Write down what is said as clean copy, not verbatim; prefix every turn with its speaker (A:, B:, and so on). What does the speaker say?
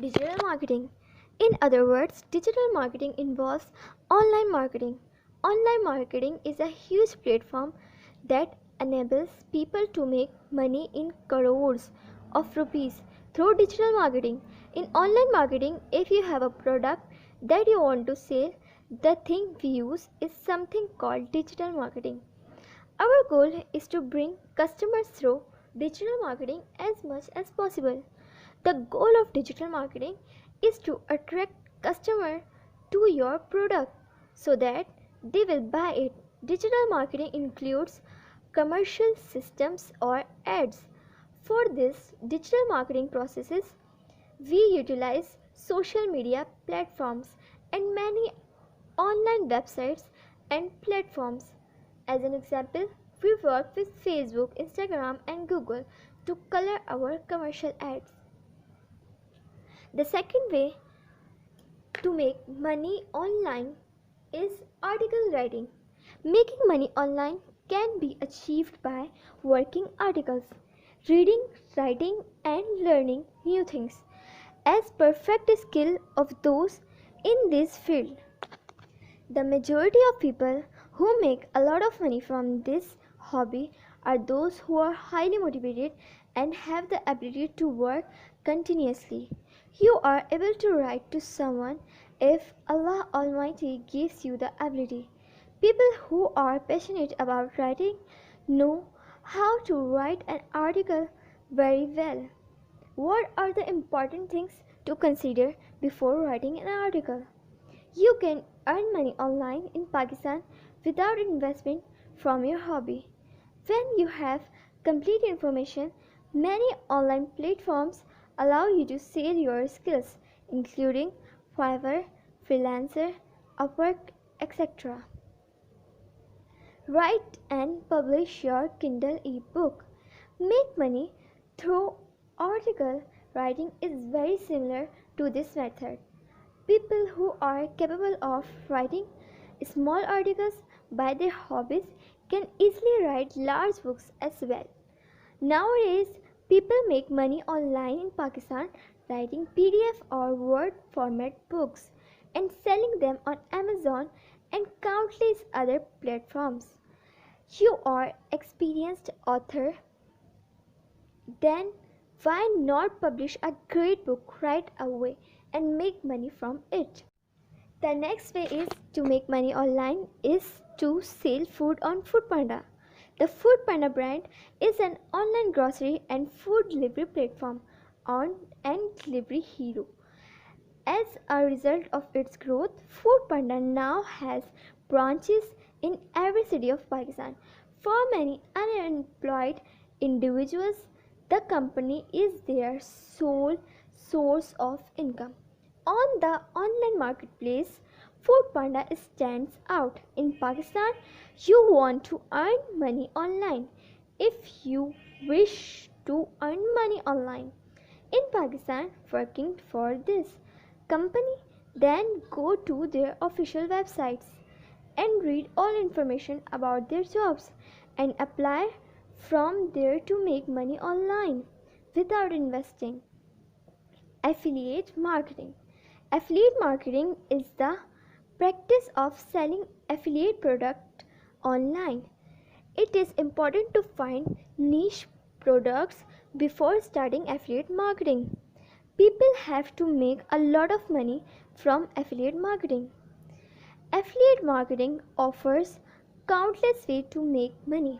A: Digital marketing. In other words, digital marketing involves online marketing. Online marketing is a huge platform that enables people to make money in crores of rupees through digital marketing. In online marketing, if you have a product that you want to sell, the thing we use is something called digital marketing. Our goal is to bring customers through digital marketing as much as possible. The goal of digital marketing is to attract customers to your product so that they will buy it. Digital marketing includes commercial systems or ads. For this digital marketing processes, we utilize social media platforms and many online websites and platforms. As an example, we work with Facebook, Instagram, and Google to color our commercial ads. The second way to make money online is article writing. Making money online can be achieved by working articles, reading, writing, and learning new things as perfect skill of those in this field. The majority of people who make a lot of money from this hobby are those who are highly motivated and have the ability to work continuously. You are able to write to someone if Allah Almighty gives you the ability. People who are passionate about writing know how to write an article very well. What are the important things to consider before writing an article? You can earn money online in Pakistan without investment from your hobby. When you have complete information, many online platforms allow you to sell your skills, including Fiverr, Freelancer, Upwork, etc. Write and publish your Kindle ebook. Make money through article writing is very similar to this method. People who are capable of writing small articles by their hobbies can easily write large books as well. Nowadays, people make money online in Pakistan writing PDF or Word format books and selling them on Amazon and countless other platforms. You are experienced author, then why not publish a great book right away and make money from it? The next way is to make money online is to sell food on Foodpanda. The Foodpanda brand is an online grocery and food delivery platform and delivery hero. As a result of its growth, Foodpanda now has branches in every city of Pakistan. For many unemployed individuals, the company is their sole source of income. On the online marketplace, Foodpanda stands out. In Pakistan, you want to earn money online. If you wish to earn money online in Pakistan working for this company, then go to their official websites and read all information about their jobs and apply from there to make money online without investing. Affiliate marketing. Affiliate marketing is the practice of selling affiliate product online. It is important to find niche products before starting affiliate marketing. People have to make a lot of money from affiliate marketing. Affiliate marketing offers countless ways to make money.